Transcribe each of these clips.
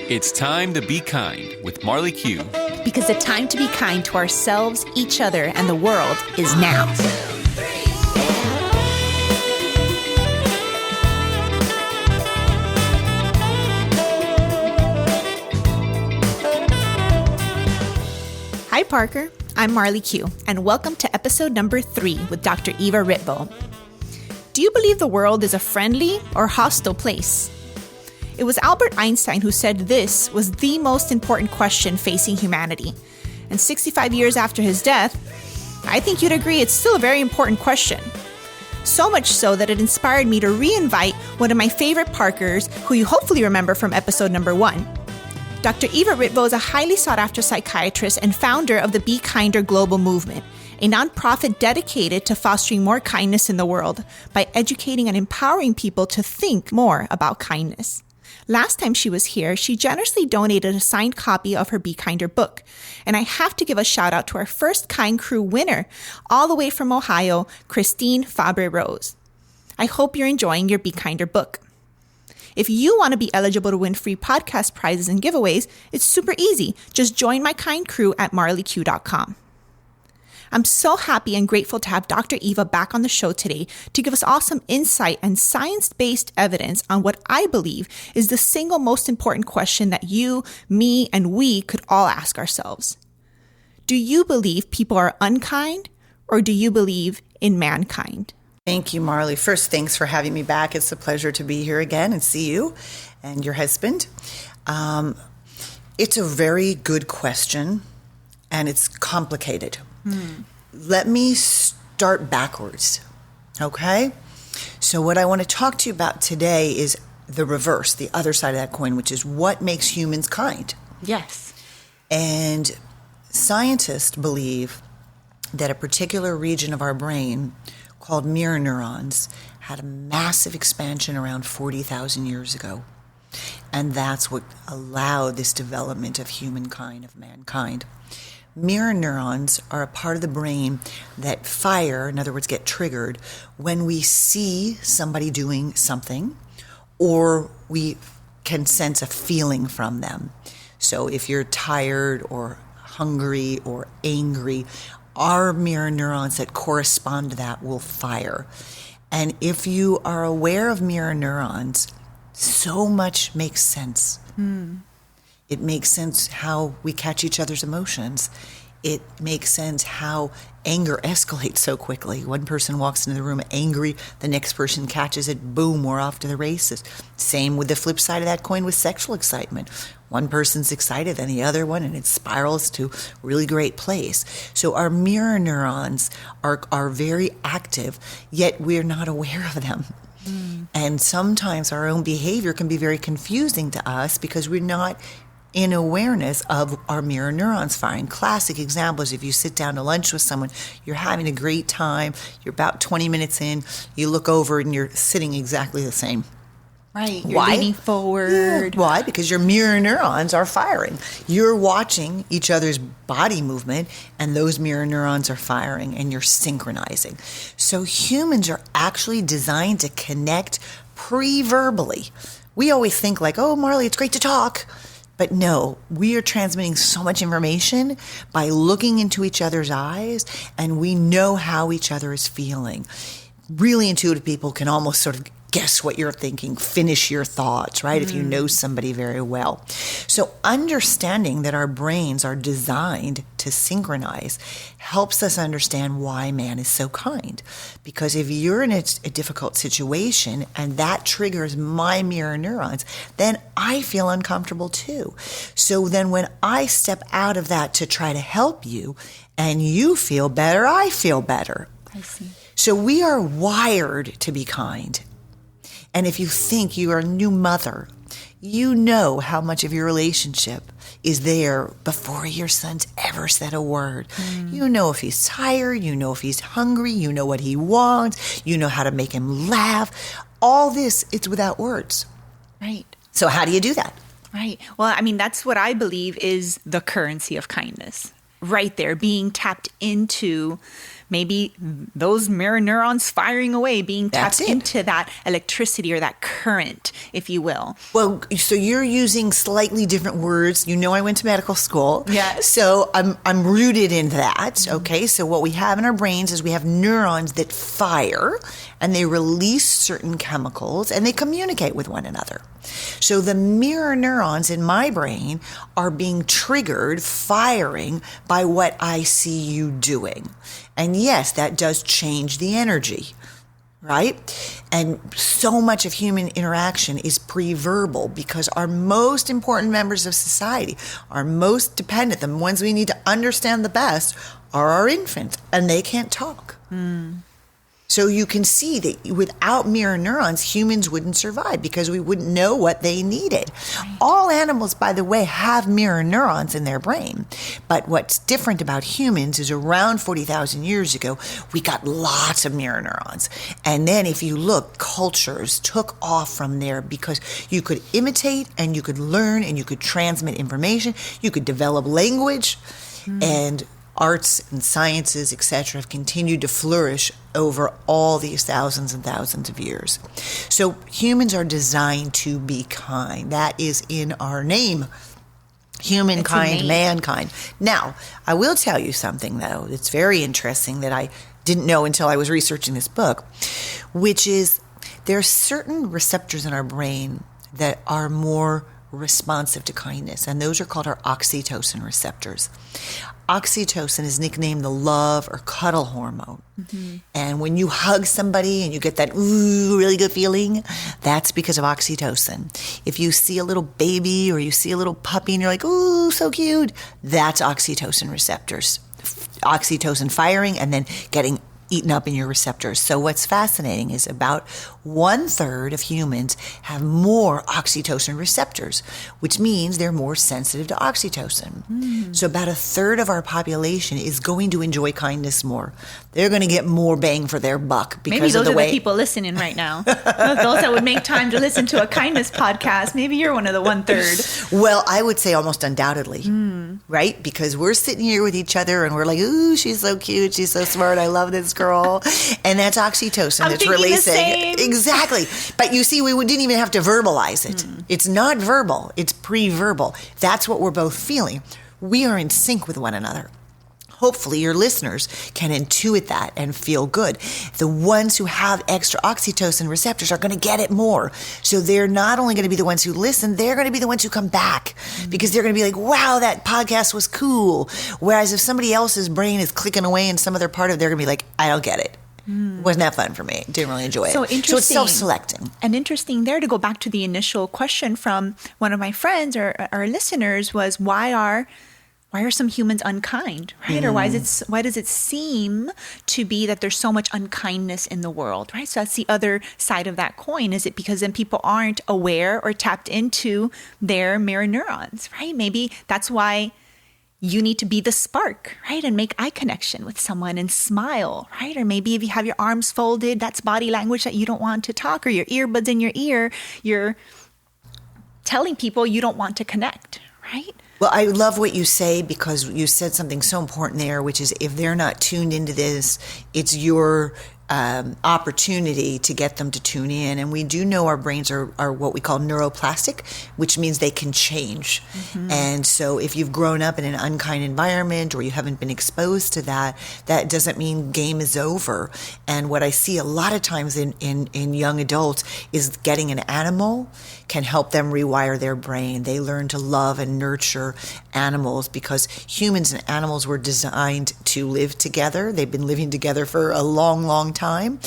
It's time to be kind with Marley Q. Because the time to be kind to ourselves, each other, and the world is now. Hi, Parker. I'm Marley Q, and welcome to episode number 3 with Dr. Eva Ritvo. Do you believe the world is a friendly or hostile place? It was Albert Einstein who said this was the most important question facing humanity. And 65 years after his death, I think you'd agree it's still a very important question. So much so that it inspired me to re-invite one of my favorite Parkers, who you hopefully remember from episode number 1. Dr. Eva Ritvo is a highly sought-after psychiatrist and founder of the BeKindr Global Movement, a nonprofit dedicated to fostering more kindness in the world by educating and empowering people to think more about kindness. Last time she was here, she generously donated a signed copy of her BeKindr book. And I have to give a shout out to our first Kind Crew winner, all the way from Ohio, Christine Fabre-Rose. I hope you're enjoying your BeKindr book. If you want to be eligible to win free podcast prizes and giveaways, it's super easy. Just join my Kind Crew at marleyq.com. I'm so happy and grateful to have Dr. Eva back on the show today to give us all some insight and science-based evidence on what I believe is the single most important question that you, me, and we could all ask ourselves. Do you believe people are unkind, or do you believe in mankind? Thank you, Marley. First, thanks for having me back. It's a pleasure to be here again and see you and your husband. It's a very good question, and it's complicated. Let me start backwards, okay? So what I want to talk to you about today is the reverse, the other side of that coin, which is what makes humans kind. Yes. And scientists believe that a particular region of our brain called mirror neurons had a massive expansion around 40,000 years ago. And that's what allowed this development of humankind, of mankind. Mirror neurons are a part of the brain that fire, in other words, get triggered when we see somebody doing something or we can sense a feeling from them. So if you're tired or hungry or angry, our mirror neurons that correspond to that will fire. And if you are aware of mirror neurons, so much makes sense. It makes sense how we catch each other's emotions. It makes sense how anger escalates so quickly. One person walks into the room angry, the next person catches it, boom, we're off to the races. Same with the flip side of that coin with sexual excitement. One person's excited than the other one, and it spirals to a really great place. So our mirror neurons are very active, yet we're not aware of them. And sometimes our own behavior can be very confusing to us because we're not in awareness of our mirror neurons firing. Classic example is if you sit down to lunch with someone, you're having a great time, you're about 20 minutes in, you look over and you're sitting exactly the same. Right. You're leaning forward. Yeah. Why? Because your mirror neurons are firing. You're watching each other's body movement, and those mirror neurons are firing, and you're synchronizing. So humans are actually designed to connect pre-verbally. We always think like, oh, Marley, it's great to talk. But no, we are transmitting so much information by looking into each other's eyes, and we know how each other is feeling. Really intuitive people can almost sort of guess what you're thinking, finish your thoughts, right? If you know somebody very well. So understanding that our brains are designed to synchronize helps us understand why man is so kind. Because if you're in a difficult situation and that triggers my mirror neurons, then I feel uncomfortable too. So then when I step out of that to try to help you and you feel better, I feel better. I see. So we are wired to be kind. And if you think you are a new mother, you know how much of your relationship is there before your son's ever said a word. You know if he's tired, you know if he's hungry, you know what he wants, you know how to make him laugh. All this, it's without words. Right. So how do you do that? Right. Well, I mean, that's what I believe is the currency of kindness. Right there, being tapped into maybe those mirror neurons firing away, being tapped into that electricity or that current, if you will. Well, so you're using slightly different words. You know, I went to medical school. Yes. So I'm rooted in that. Okay. So what we have in our brains is we have neurons that fire and they release certain chemicals and they communicate with one another. So the mirror neurons in my brain are being triggered, firing by what I see you doing. And yes, that does change the energy, right? And so much of human interaction is pre-verbal because our most important members of society, our most dependent, the ones we need to understand the best, are our infants, and they can't talk. So you can see that without mirror neurons, humans wouldn't survive because we wouldn't know what they needed. Right. All animals, by the way, have mirror neurons in their brain. But what's different about humans is around 40,000 years ago, we got lots of mirror neurons. And then if you look, cultures took off from there because you could imitate and you could learn and you could transmit information. You could develop language and arts and sciences, etc., have continued to flourish over all these thousands and thousands of years. So humans are designed to be kind. That is in our name. Humankind, mankind. Now, I will tell you something, though, that's very interesting that I didn't know until I was researching this book, which is there are certain receptors in our brain that are more responsive to kindness, and those are called our oxytocin receptors. Oxytocin is nicknamed the love or cuddle hormone. And when you hug somebody and you get that really good feeling, that's because of oxytocin. If you see a little baby or you see a little puppy and you're like, ooh, so cute, that's oxytocin receptors. Oxytocin firing and then getting eaten up in your receptors. So what's fascinating is about 1/3 of humans have more oxytocin receptors, which means they're more sensitive to oxytocin. So about 1/3 of our population is going to enjoy kindness more. They're going to get more bang for their buck because maybe those of the are way the people listening right now. Those that would make time to listen to a kindness podcast. Maybe you're one of the 1/3. Well, I would say almost undoubtedly, right? Because we're sitting here with each other and we're like, ooh, she's so cute. She's so smart. I love this girl. And that's oxytocin that's releasing. Exactly. But you see, we didn't even have to verbalize it. It's not verbal. It's pre-verbal. That's what we're both feeling. We are in sync with one another. Hopefully your listeners can intuit that and feel good. The ones who have extra oxytocin receptors are going to get it more. So they're not only going to be the ones who listen, they're going to be the ones who come back because they're going to be like, wow, that podcast was cool. Whereas if somebody else's brain is clicking away in some other part of it, they're going to be like, I don't get it. Wasn't that fun for me? Didn't really enjoy it. So interesting. So it's self-selecting. And interesting there to go back to the initial question from one of my friends or our listeners was why are some humans unkind, right? Or why does it seem to be that there's so much unkindness in the world, right? So that's the other side of that coin. Is it because then people aren't aware or tapped into their mirror neurons, right? Maybe that's why you need to be the spark, right? And make eye connection with someone and smile, right? Or maybe if you have your arms folded, that's body language that you don't want to talk, or your earbuds in your ear, you're telling people you don't want to connect, right? Well, I love what you say because you said something so important there, which is if they're not tuned into this, it's your opportunity to get them to tune in. And we do know our brains are what we call neuroplastic, which means they can change. And so if you've grown up in an unkind environment or you haven't been exposed to that, that doesn't mean game is over. And what I see a lot of times in young adults is getting an animal can help them rewire their brain. They learn to love and nurture animals because humans and animals were designed to live together. They've been living together for a long, long time.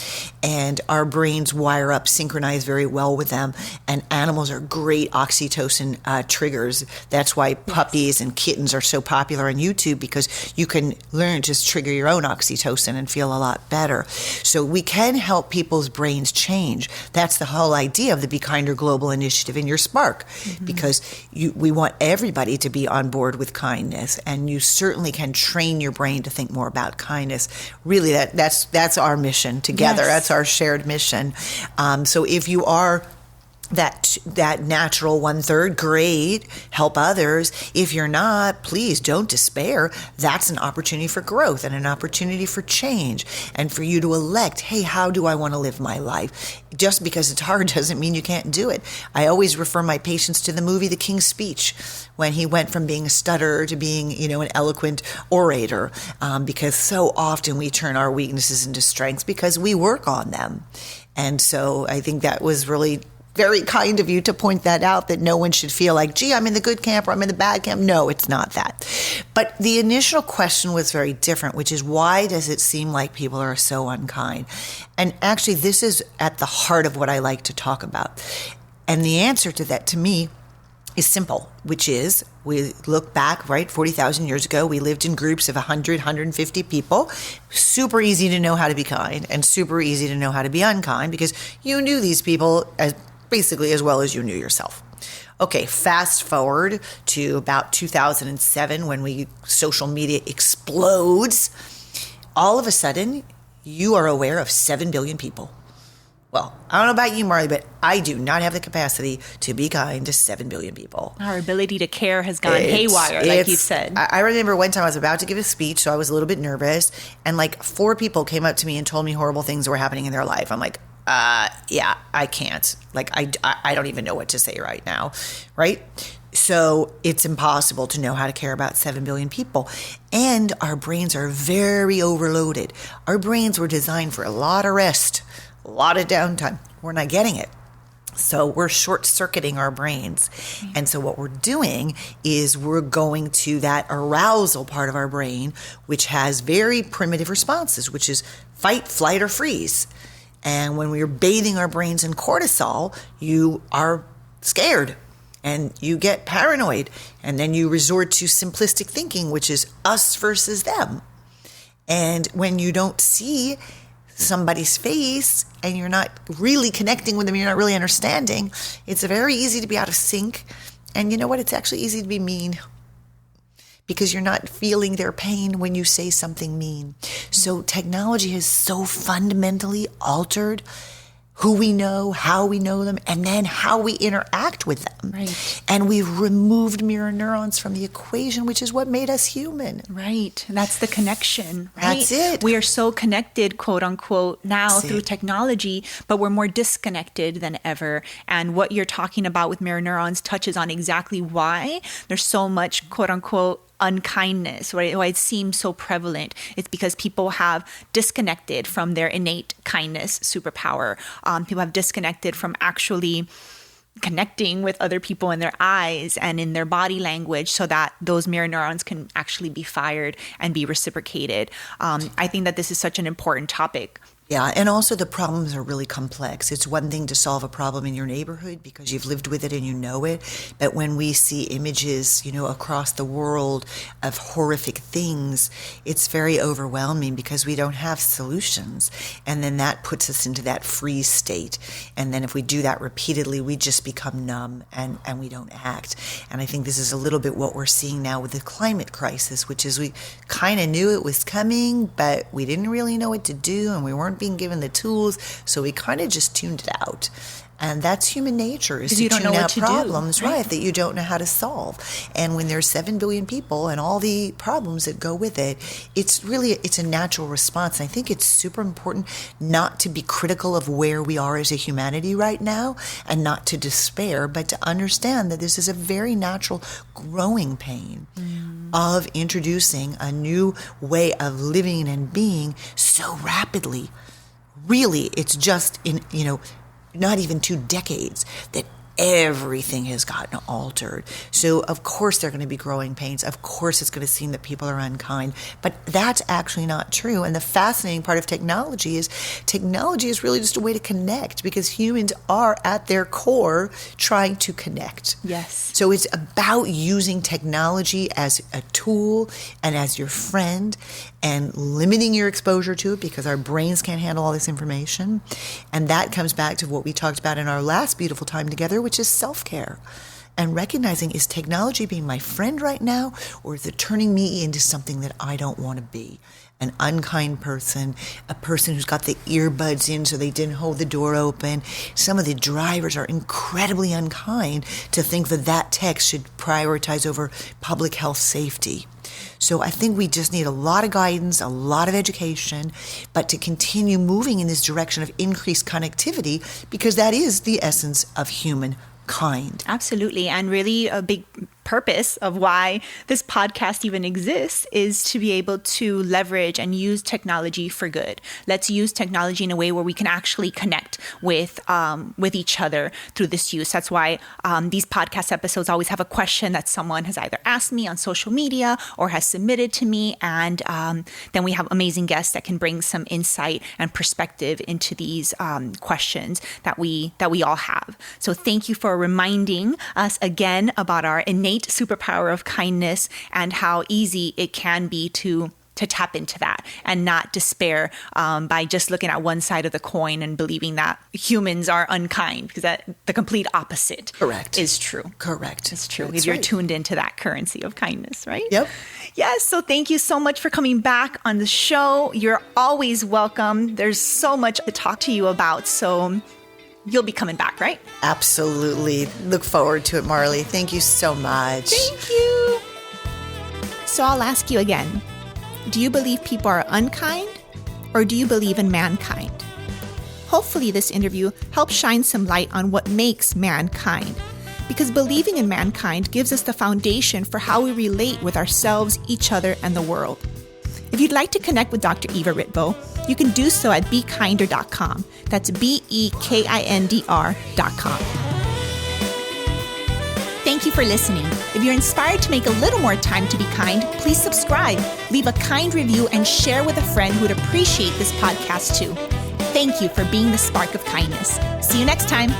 And our brains wire up, synchronize very well with them. And animals are great oxytocin triggers. That's why puppies and kittens are so popular on YouTube because you can learn to trigger your own oxytocin and feel a lot better. So we can help people's brains change. That's the whole idea of the BeKindr Global Initiative in your Spark, because we want everybody to be on board with kindness, and you certainly can train your brain to think more about kindness. Really, that's our mission together. Yes. That's our shared mission. So if you are that natural 1/3, great, help others. If you're not, please don't despair. That's an opportunity for growth and an opportunity for change, and for you to elect, hey, how do I want to live my life? Just because it's hard doesn't mean you can't do it. I always refer my patients to the movie The King's Speech, when he went from being a stutterer to being, an eloquent orator, because so often we turn our weaknesses into strengths because we work on them. And so I think that was really very kind of you to point that out, that no one should feel like, gee, I'm in the good camp or I'm in the bad camp. No, it's not that. But the initial question was very different, which is, why does it seem like people are so unkind? And actually, this is at the heart of what I like to talk about. And the answer to that, to me, is simple, which is, we look back, right, 40,000 years ago, we lived in groups of 100, 150 people. Super easy to know how to be kind and super easy to know how to be unkind, because you knew these people basically as well as you knew yourself. Okay, fast forward to about 2007, when social media explodes. All of a sudden, you are aware of 7 billion people. Well, I don't know about you, Marley, but I do not have the capacity to be kind to 7 billion people. Our ability to care has gone haywire, like you said. I remember one time I was about to give a speech, so I was a little bit nervous, and 4 people came up to me and told me horrible things that were happening in their life. I'm like, yeah, I can't. I don't even know what to say right now, right? So it's impossible to know how to care about 7 billion people. And our brains are very overloaded. Our brains were designed for a lot of rest, a lot of downtime. We're not getting it. So we're short-circuiting our brains. And so what we're doing is we're going to that arousal part of our brain, which has very primitive responses, which is fight, flight, or freeze. And when we're bathing our brains in cortisol, you are scared and you get paranoid. And then you resort to simplistic thinking, which is us versus them. And when you don't see somebody's face and you're not really connecting with them, you're not really understanding, it's very easy to be out of sync. And you know what? It's actually easy to be mean, because you're not feeling their pain when you say something mean. So technology has so fundamentally altered who we know, how we know them, and then how we interact with them. Right. And we've removed mirror neurons from the equation, which is what made us human. Right. That's the connection. Right? That's it. We are so connected, quote unquote, now through technology, but we're more disconnected than ever. And what you're talking about with mirror neurons touches on exactly why there's so much, quote unquote, unkindness, right? Why it seems so prevalent. It's because people have disconnected from their innate kindness superpower. People have disconnected from actually connecting with other people in their eyes and in their body language, so that those mirror neurons can actually be fired and be reciprocated. I think that this is such an important topic. Yeah, and also the problems are really complex. It's one thing to solve a problem in your neighborhood because you've lived with it and you know it, but when we see images, across the world of horrific things, it's very overwhelming because we don't have solutions. And then that puts us into that freeze state. And then if we do that repeatedly, we just become numb and we don't act. And I think this is a little bit what we're seeing now with the climate crisis, which is we kind of knew it was coming, but we didn't really know what to do, and we weren't being given the tools, so we kind of just tuned it out. And that's human nature, is to tune out problems, right, that you don't know how to solve. And when there's 7 billion people and all the problems that go with it, it's a natural response. And I think it's super important not to be critical of where we are as a humanity right now and not to despair, but to understand that this is a very natural growing pain of introducing a new way of living and being so rapidly. Really, it's just in, not even 2 decades that everything has gotten altered. So, of course, there are going to be growing pains. Of course, it's going to seem that people are unkind. But that's actually not true. And the fascinating part of technology is really just a way to connect, because humans are, at their core, trying to connect. Yes. So it's about using technology as a tool and as your friend, and limiting your exposure to it, because our brains can't handle all this information. And that comes back to what we talked about in our last beautiful time together, which is self-care. And recognizing, is technology being my friend right now, or is it turning me into something that I don't want to be? an unkind person, a person who's got the earbuds in so they didn't hold the door open. Some of the drivers are incredibly unkind to think that that text should prioritize over public health safety. So I think we just need a lot of guidance, a lot of education, but to continue moving in this direction of increased connectivity, because that is the essence of humankind. Absolutely. And really a big purpose of why this podcast even exists is to be able to leverage and use technology for good. Let's use technology in a way where we can actually connect with each other through this use. That's why these podcast episodes always have a question that someone has either asked me on social media or has submitted to me. And then we have amazing guests that can bring some insight and perspective into these questions that we all have. So thank you for reminding us again about our innate superpower of kindness and how easy it can be to tap into that and not despair by just looking at one side of the coin and believing that humans are unkind, because that the complete opposite is true. Correct. It's true. That's if you're right. tuned into that currency of kindness, right? Yep. Yes. So thank you so much for coming back on the show. You're always welcome. There's so much to talk to you about. So you'll be coming back, right? Absolutely. Look forward to it, Marley. Thank you so much. Thank you. So I'll ask you again. Do you believe people are unkind, or do you believe in mankind? Hopefully this interview helps shine some light on what makes mankind, because believing in mankind gives us the foundation for how we relate with ourselves, each other, and the world. If you'd like to connect with Dr. Eva Ritvo, you can do so at BeKindr.com. That's BeKindr.com. Thank you for listening. If you're inspired to make a little more time to be kind, please subscribe, leave a kind review, and share with a friend who would appreciate this podcast too. Thank you for being the spark of kindness. See you next time.